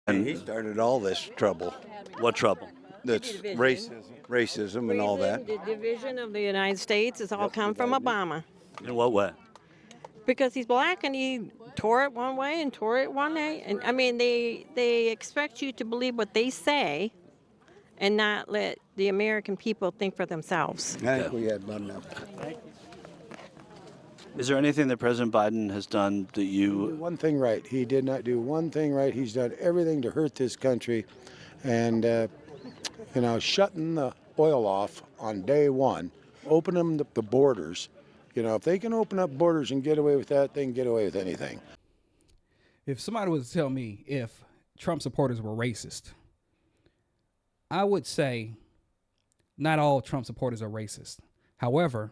And he started all this trouble. What trouble? That's racism and all that. The division of the United States has all come from Obama In what way? because he's black and he tore it one way and tore it one way. And I mean, they expect you to believe what they say and not let the American people think for themselves. I think we had about enough. Is there anything that President Biden has done that you... One thing right. He did not do one thing right. He's done everything to hurt this country. And, shutting the oil off on day one, opening the borders. If they can open up borders and get away with that, they can get away with anything. If somebody was to tell me if Trump supporters were racist, I would say not all Trump supporters are racist. However,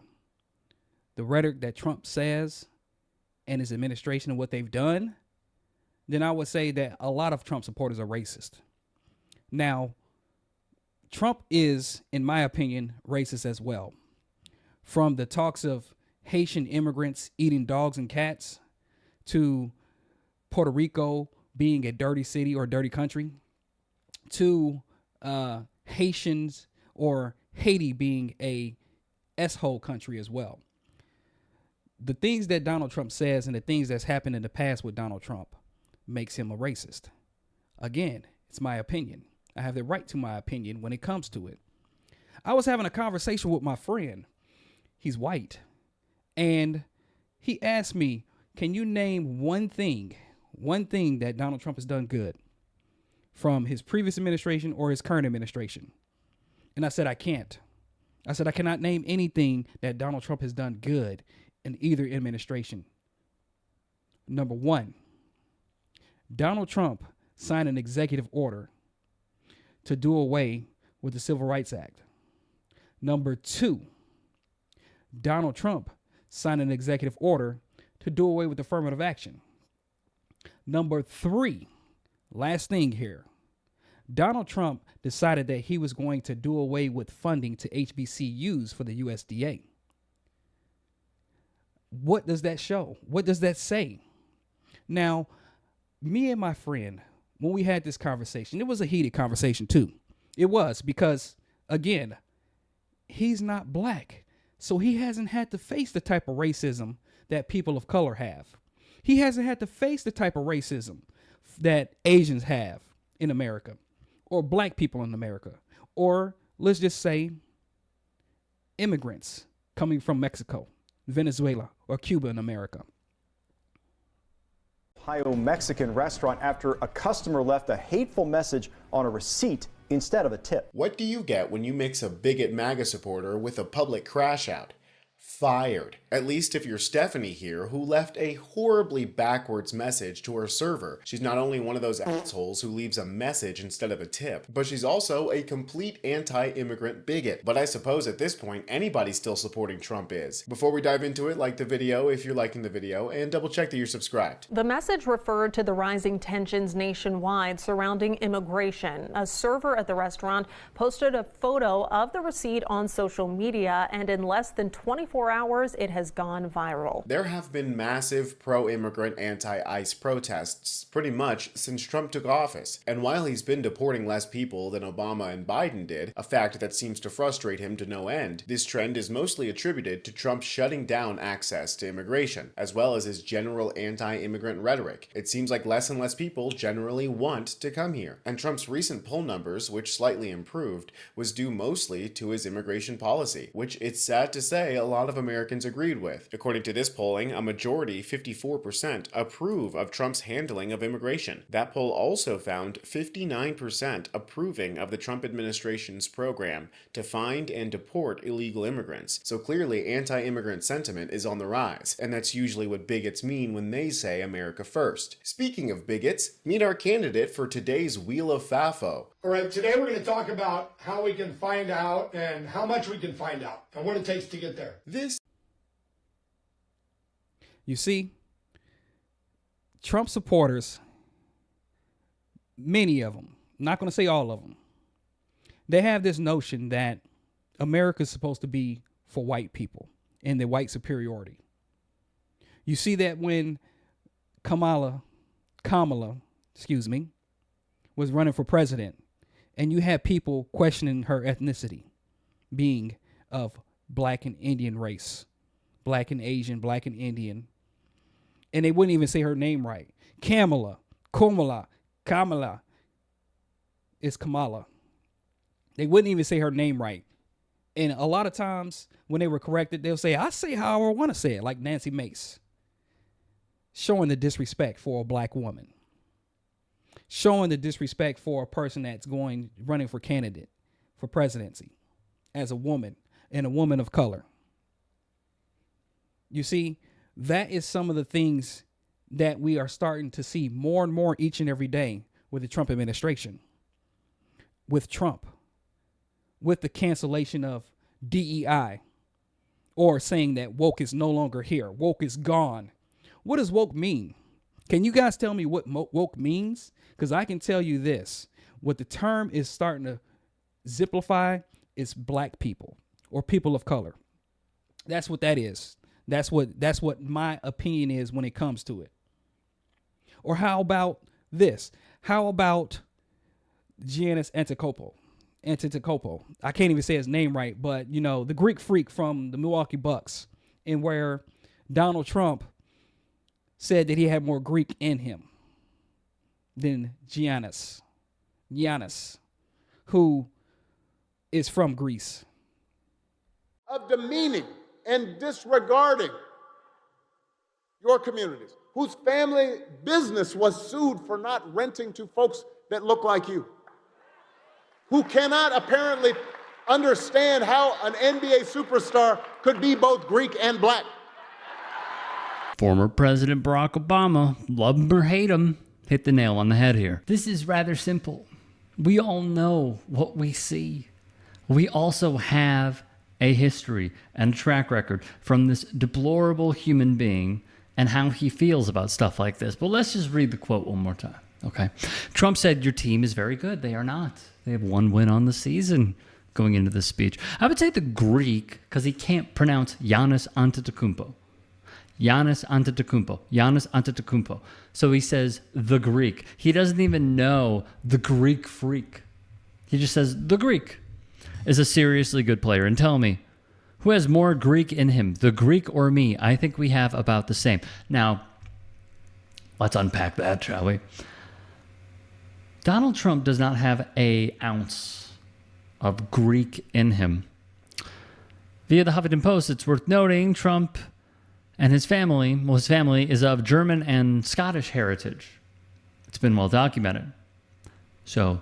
the rhetoric that Trump says and his administration and what they've done, then I would say that a lot of Trump supporters are racist. Now, Trump is, in my opinion, racist as well. From the talks of Haitian immigrants eating dogs and cats to Puerto Rico being a dirty city or a dirty country to Haitians or Haiti being a S-hole country as well. The things that Donald Trump says and the things that's happened in the past with Donald Trump makes him a racist. Again, it's my opinion. I have the right to my opinion when it comes to it. I was having a conversation with my friend. He's white. And he asked me, can you name one thing that Donald Trump has done good from his previous administration or his current administration? And I said, I can't. I said, I cannot name anything that Donald Trump has done good in either administration. Number one, Donald Trump signed an executive order to do away with the Civil Rights Act. Number two, Donald Trump signed an executive order to do away with affirmative action. Number three, last thing here, Donald Trump decided that he was going to do away with funding to HBCUs for the USDA. What does that show? What does that say? Now, me and my friend, when we had this conversation, it was a heated conversation too. It was because, again, he's not black. So he hasn't had to face the type of racism that people of color have. He hasn't had to face the type of racism that Asians have in America, or black people in America, or let's just say immigrants coming from Mexico, Venezuela, or Cuba in America. Ohio Mexican restaurant after a customer left a hateful message on a receipt instead of a tip. What do you get when you mix a bigot MAGA supporter with a public crash out? Fired. At least if you're Stephanie here, who left a horribly backwards message to her server. She's not only one of those assholes who leaves a message instead of a tip, but she's also a complete anti-immigrant bigot. But I suppose at this point, anybody still supporting Trump is. Before we dive into it, like the video if you're liking the video, and double check that you're subscribed. The message referred to the rising tensions nationwide surrounding immigration. A server at the restaurant posted a photo of the receipt on social media, and in less than 24 hours, it has gone viral. There have been massive pro-immigrant anti-ICE protests pretty much since Trump took office. And while he's been deporting less people than Obama and Biden did, a fact that seems to frustrate him to no end, this trend is mostly attributed to Trump shutting down access to immigration, as well as his general anti-immigrant rhetoric. It seems like less and less people generally want to come here. And Trump's recent poll numbers, which slightly improved, was due mostly to his immigration policy, which it's sad to say a lot of Americans agreed with. According to this polling, a majority, 54%, approve of Trump's handling of immigration. That poll also found 59% approving of the Trump administration's program to find and deport illegal immigrants. So clearly, anti-immigrant sentiment is on the rise, and that's usually what bigots mean when they say America first. Speaking of bigots, meet our candidate for today's Wheel of Fafo. All right, today we're going to talk about how we can find out and how much we can find out and what it takes to get there. You see, Trump supporters, many of them, not going to say all of them, they have this notion that America is supposed to be for white people and their white superiority. You see that when Kamala, was running for president, and you had people questioning her ethnicity, being of black and Indian race, black and Asian, black and Indian, and they wouldn't even say her name right. Kamala. It's Kamala. They wouldn't even say her name right. And a lot of times when they were corrected, they'll say, I say how I want to say it, like Nancy Mace. Showing the disrespect for a black woman. Showing the disrespect for a person that's running for candidate for presidency as a woman and a woman of color. You see, that is some of the things that we are starting to see more and more each and every day with the Trump administration. With Trump. With the cancellation of DEI. Or saying that woke is no longer here. Woke is gone. What does woke mean? Can you guys tell me what woke means? Because I can tell you this. What the term is starting to ziplify is black people or people of color. That's what that is. That's what my opinion is when it comes to it. Or how about this? How about Giannis Antetokounmpo? I can't even say his name right, but you know, the Greek freak from the Milwaukee Bucks, and where Donald Trump said that he had more Greek in him than Giannis, who is from Greece. Of demeaning and disregarding your communities, whose family business was sued for not renting to folks that look like you, who cannot apparently understand how an NBA superstar could be both Greek and black. Former President Barack Obama, love him or hate him, hit the nail on the head here. This is rather simple. We all know what we see. We also have a history and a track record from this deplorable human being and how he feels about stuff like this. But let's just read the quote one more time, okay? Trump said, your team is very good. They are not. They have one win on the season going into this speech. I would say the Greek, because he can't pronounce Giannis Antetokounmpo. Giannis Antetokounmpo. So he says the Greek. He doesn't even know the Greek freak. He just says the Greek is a seriously good player. And tell me, who has more Greek in him, the Greek or me? I think we have about the same. Now, let's unpack that, shall we? Donald Trump does not have an ounce of Greek in him. Via the Huffington Post, it's worth noting Trump and his family is of German and Scottish heritage. It's been well documented. So,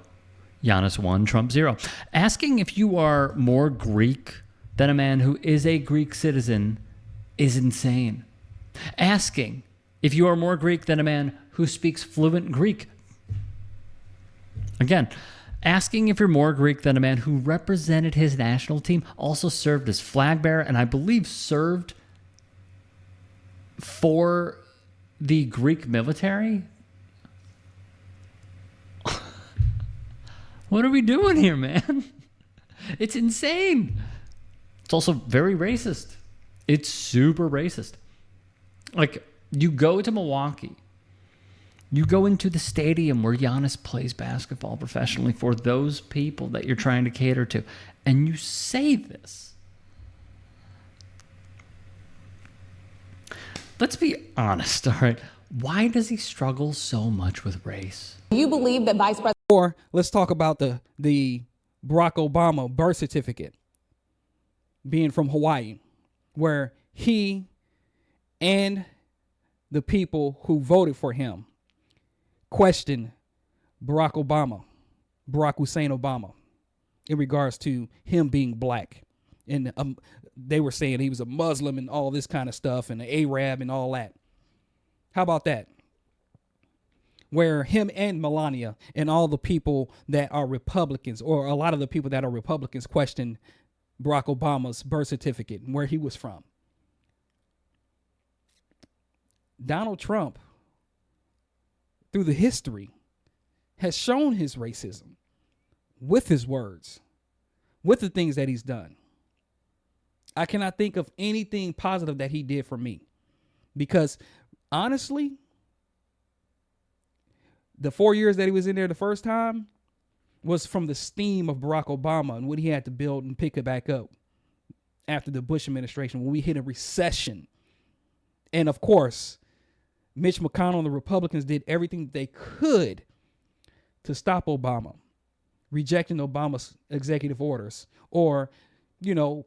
Giannis 1, Trump 0. Asking if you are more Greek than a man who is a Greek citizen is insane. Asking if you are more Greek than a man who speaks fluent Greek. Again, asking if you're more Greek than a man who represented his national team, also served as flag bearer, and I believe served for the Greek military. What are we doing here, man? It's insane. It's also very racist. It's super racist. Like, you go to Milwaukee, you go into the stadium where Giannis plays basketball professionally for those people that you're trying to cater to, and you say this. Let's be honest, all right? Why does he struggle so much with race? You believe that Vice President... Or let's talk about the Barack Obama birth certificate being from Hawaii, where he and the people who voted for him questioned Barack Hussein Obama, in regards to him being black. And they were saying he was a Muslim and all this kind of stuff, and an Arab and all that. How about that? Where him and Melania and all the people that are Republicans, or a lot of the people that are Republicans, questioned Barack Obama's birth certificate and where he was from. Donald Trump, through the history, has shown his racism with his words, with the things that he's done. I cannot think of anything positive that he did for me, because honestly, The 4 years that he was in there the first time was from the steam of Barack Obama and what he had to build and pick it back up after the Bush administration when we hit a recession. And of course, Mitch McConnell and the Republicans did everything they could to stop Obama, rejecting Obama's executive orders, or, you know,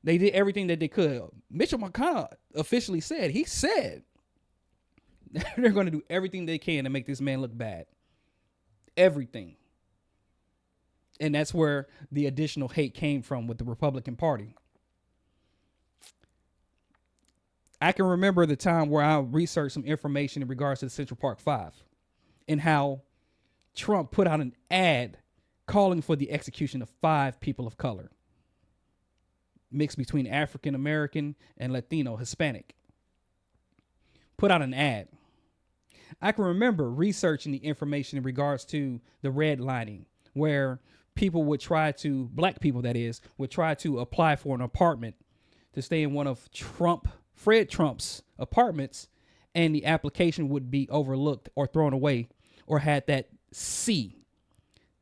they did everything that they could. Mitch McConnell officially said, they're going to do everything they can to make this man look bad. Everything. And that's where the additional hate came from with the Republican Party. I can remember the time where I researched some information in regards to the Central Park Five and how Trump put out an ad calling for the execution of 5 people of color, mixed between African American and Latino, Hispanic. Put out an ad. I can remember researching the information in regards to the redlining, where people would try to, black people that is, would try to apply for an apartment to stay in one of Fred Trump's apartments, and the application would be overlooked or thrown away or had that C,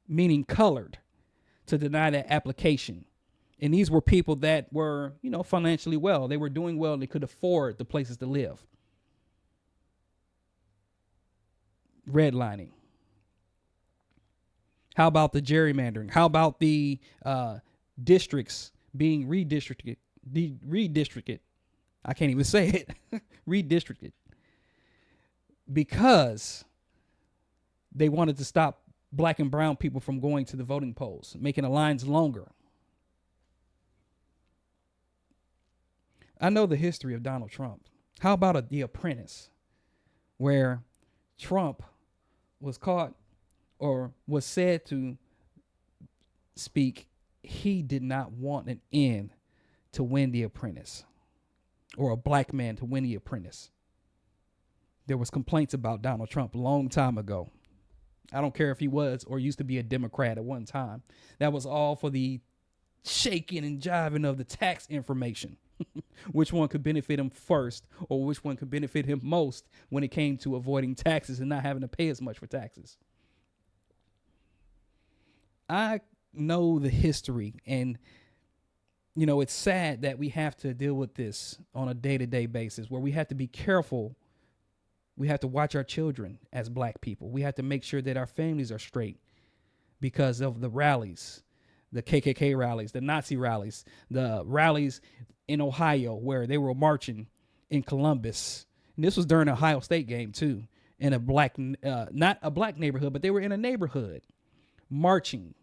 meaning colored, to deny that application. And these were people that were, you know, financially well. They were doing well and they could afford the places to live. Redlining. How about the gerrymandering? How about the districts being redistricted? I can't even say it. Redistricted. Because they wanted to stop black and brown people from going to the voting polls, making the lines longer. I know the history of Donald Trump. How about The Apprentice, where Trump was caught or was said to speak, he did not want an end to win The Apprentice, or a black man to win The Apprentice. There was complaints about Donald Trump a long time ago. I don't care if he was or used to be a Democrat at one time. That was all for the shaking and jiving of the tax information. Which one could benefit him first, or which one could benefit him most when it came to avoiding taxes and not having to pay as much for taxes. I know the history, and you know, it's sad that we have to deal with this on a day-to-day basis, where we have to be careful. We have to watch our children as black people. We have to make sure that our families are straight because of the rallies, the KKK rallies, the Nazi rallies, the rallies in Ohio where they were marching in Columbus. And this was during an Ohio State game too, in a black, not a black neighborhood, but they were in a neighborhood marching.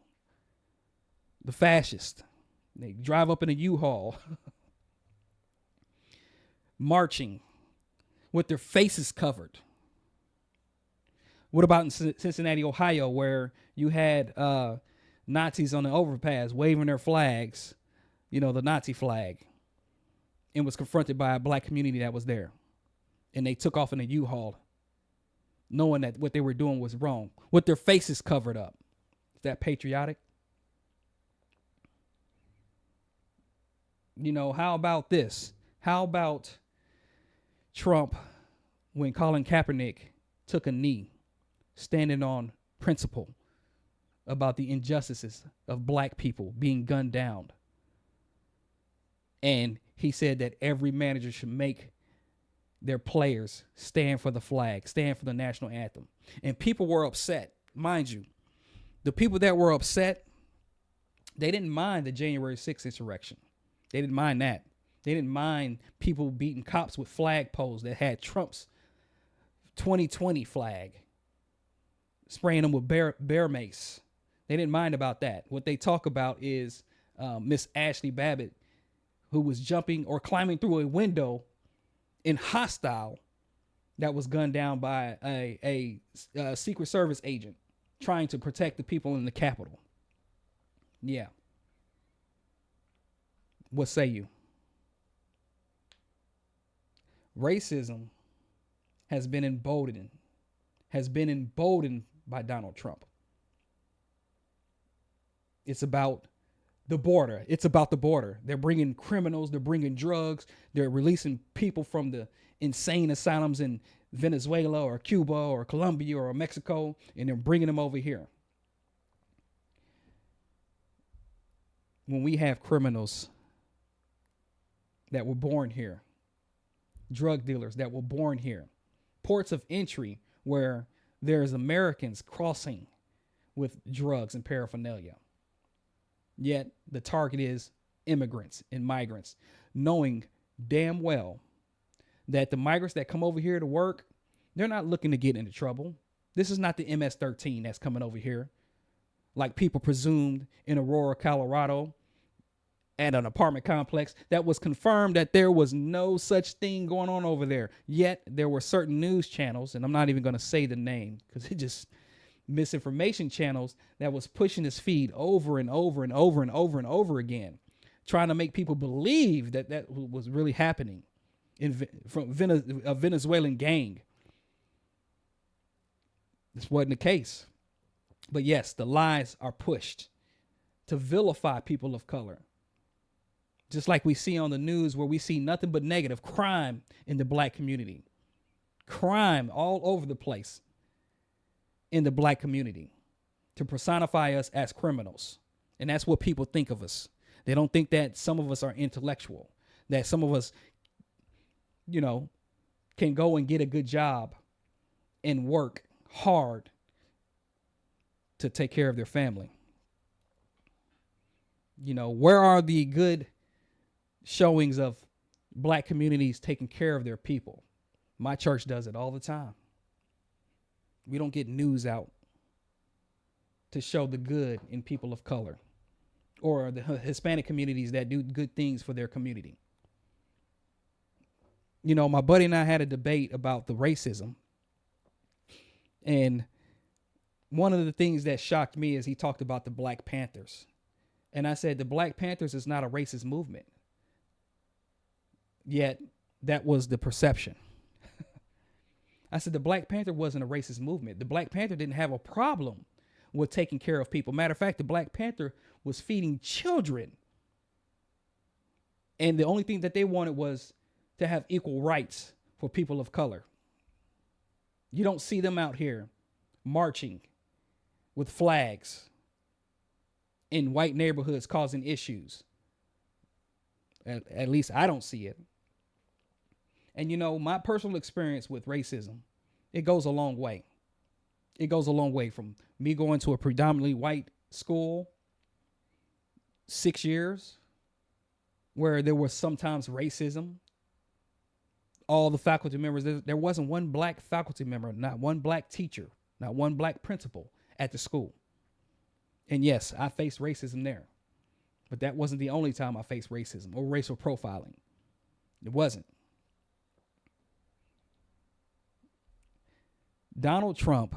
The fascists, they drive up in a U-Haul, marching with their faces covered. What about in Cincinnati, Ohio, where you had Nazis on the overpass waving their flags, you know, the Nazi flag, and was confronted by a black community that was there. And they took off in a U-Haul, knowing that what they were doing was wrong, with their faces covered up. Is that patriotic? You know, how about this? How about Trump, when Colin Kaepernick took a knee, standing on principle about the injustices of black people being gunned down? And he said that every manager should make their players stand for the flag, stand for the national anthem. And people were upset. Mind you, the people that were upset, they didn't mind the January 6th insurrection. They didn't mind that. They didn't mind people beating cops with flag poles that had Trump's 2020 flag, spraying them with bear mace. They didn't mind about that. What they talk about is Miss Ashley Babbitt, who was jumping or climbing through a window in hostile that was gunned down by a Secret Service agent trying to protect the people in the Capitol. Yeah. What say you? Racism has been emboldened by Donald Trump. It's about the border. It's about the border. They're bringing criminals. They're bringing drugs. They're releasing people from the insane asylums in Venezuela or Cuba or Colombia or Mexico, and they're bringing them over here. When we have criminals that were born here, drug dealers that were born here, ports of entry where there's Americans crossing with drugs and paraphernalia. Yet the target is immigrants and migrants, knowing damn well that the migrants that come over here to work, they're not looking to get into trouble. This is not the MS-13 that's coming over here, like people presumed in Aurora, Colorado, at an apartment complex that was confirmed that there was no such thing going on over there. Yet there were certain news channels, and I'm not even going to say the name because it just misinformation channels that was pushing this feed over and over and over and over and over again, trying to make people believe that that was really happening from a Venezuelan gang. This wasn't the case. But yes, the lies are pushed to vilify people of color. Just like we see on the news where we see nothing but negative crime in the black community. Crime all over the place in the black community to personify us as criminals. And that's what people think of us. They don't think that some of us are intellectual, that some of us, you know, can go and get a good job and work hard to take care of their family. You know, where are the good showings of black communities taking care of their people? My church does it all the time. We don't get news out to show the good in people of color or the Hispanic communities that do good things for their community. You know, my buddy and I had a debate about the racism. And one of the things that shocked me is he talked about the Black Panthers. And I said, the Black Panthers is not a racist movement. Yet that was the perception. I said, the Black Panther wasn't a racist movement. The Black Panther didn't have a problem with taking care of people. Matter of fact, the Black Panther was feeding children. And the only thing that they wanted was to have equal rights for people of color. You don't see them out here marching with flags in white neighborhoods causing issues. At least I don't see it. And, you know, my personal experience with racism, it goes a long way. It goes a long way from me going to a predominantly white school 6 years where there was sometimes racism. All the faculty members, there wasn't one black faculty member, not one black teacher, not one black principal at the school. And yes, I faced racism there. But that wasn't the only time I faced racism or racial profiling. It wasn't. Donald Trump,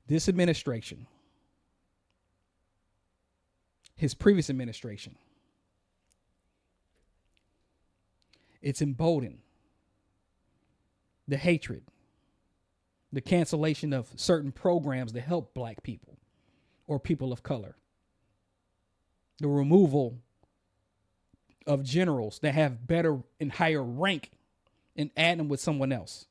this administration, his previous administration, it's emboldened the hatred, the cancellation of certain programs to help black people or people of color, the removal of generals that have better and higher rank and add them with someone else.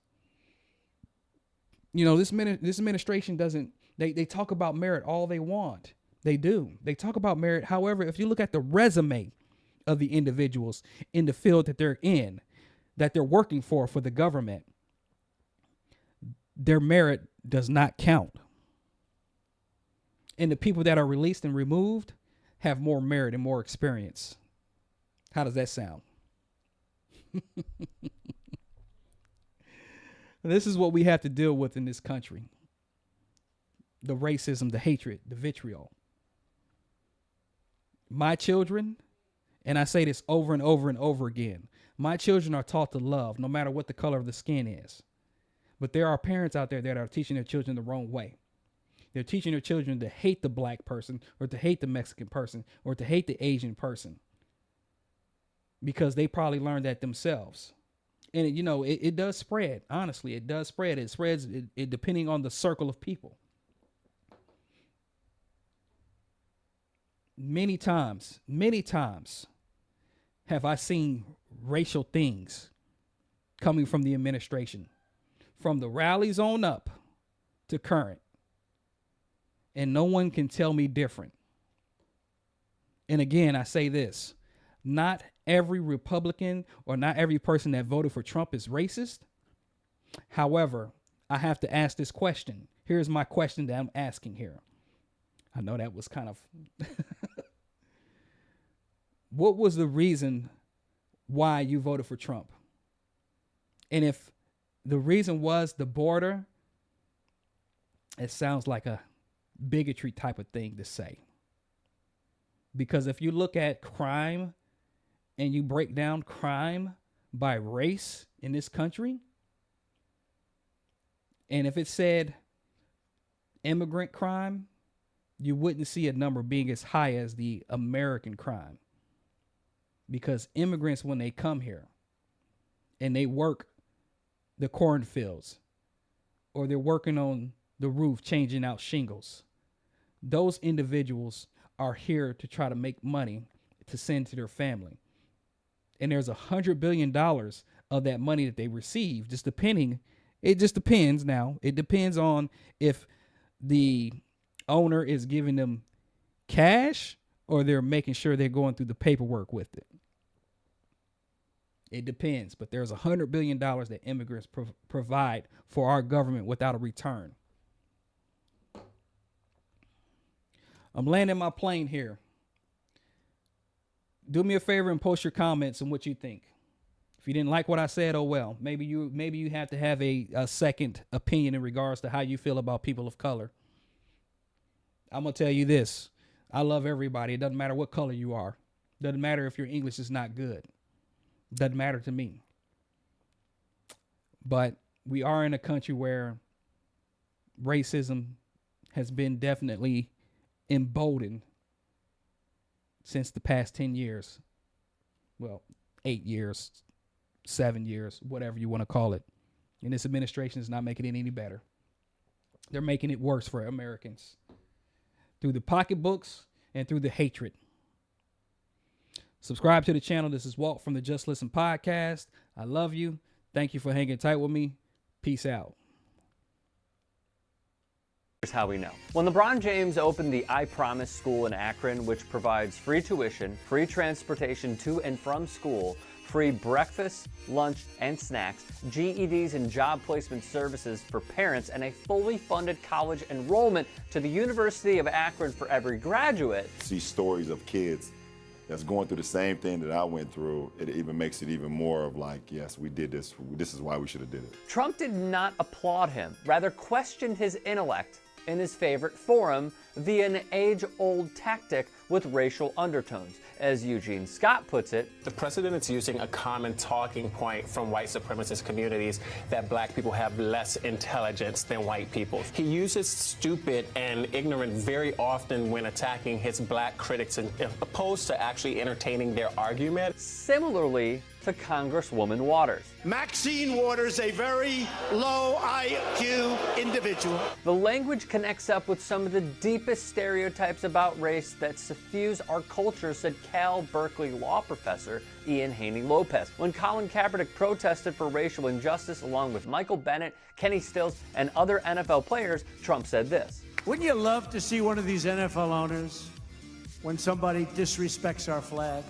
You know, this administration doesn't, they talk about merit all they want. They do. They talk about merit. However, if you look at the resume of the individuals in the field that they're in, that they're working for the government, their merit does not count. And the people that are released and removed have more merit and more experience. How does that sound? This is what we have to deal with in this country. The racism, the hatred, the vitriol. My children, and I say this over and over and over again, my children are taught to love no matter what the color of the skin is. But there are parents out there that are teaching their children the wrong way. They're teaching their children to hate the black person or to hate the Mexican person or to hate the Asian person because they probably learned that themselves. And, you know, it does spread. Honestly, it does spread. It spreads it depending on the circle of people. Many times have I seen racial things coming from the administration, from the rallies on up to current. And no one can tell me different. And again, I say this, not every Republican or not every person that voted for Trump is racist. However, I have to ask this question. Here's my question that I'm asking here. I know that was kind of... What was the reason why you voted for Trump? And if the reason was the border, it sounds like a bigotry type of thing to say. Because if you look at crime and you break down crime by race in this country, and if it said immigrant crime, you wouldn't see a number being as high as the American crime. Because immigrants, when they come here and they work the cornfields or they're working on the roof, changing out shingles, those individuals are here to try to make money to send to their family. And there's $100 billion of that money that they receive, it just depends now. It depends on if the owner is giving them cash or they're making sure they're going through the paperwork with it. It depends, but there's $100 billion that immigrants provide for our government without a return. I'm landing my plane here. Do me a favor and post your comments on what you think. If you didn't like what I said, oh well. Maybe you have to have a second opinion in regards to how you feel about people of color. I'm going to tell you this. I love everybody. It doesn't matter what color you are. It doesn't matter if your English is not good. It doesn't matter to me. But we are in a country where racism has been definitely emboldened since the past 10 years. Well, 8 years, 7 years, whatever you want to call it. And this administration is not making it any better. They're making it worse for Americans through the pocketbooks and through the hatred. Subscribe to the channel. This is Walt from the Just Listen podcast. I love you. Thank you for hanging tight with me. Peace out. Here's how we know. When LeBron James opened the I Promise school in Akron, which provides free tuition, free transportation to and from school, free breakfast, lunch, and snacks, GEDs and job placement services for parents, and a fully funded college enrollment to the University of Akron for every graduate. See stories of kids that's going through the same thing that I went through. It even makes it even more of like, yes, we did this. This is why we should have did it. Trump did not applaud him, rather questioned his intellect in his favorite forum via an age-old tactic with racial undertones. As Eugene Scott puts it, the president is using a common talking point from white supremacist communities that black people have less intelligence than white people. He uses stupid and ignorant very often when attacking his black critics, opposed to actually entertaining their argument. Similarly to Congresswoman Waters. Maxine Waters, a very low IQ individual. The language connects up with some of the deepest stereotypes about race that suffuse our culture, said Cal Berkeley law professor Ian Haney Lopez. When Colin Kaepernick protested for racial injustice along with Michael Bennett, Kenny Stills, and other NFL players, Trump said this. Wouldn't you love to see one of these NFL owners, when somebody disrespects our flag,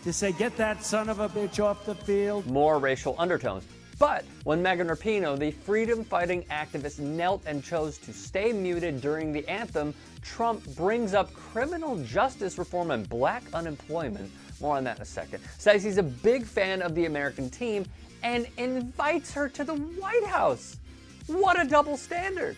to say, get that son of a bitch off the field? More racial undertones. But when Megan Rapinoe, the freedom-fighting activist, knelt and chose to stay muted during the anthem, Trump brings up criminal justice reform and black unemployment. More on that in a second. Says he's a big fan of the American team and invites her to the White House. What a double standard.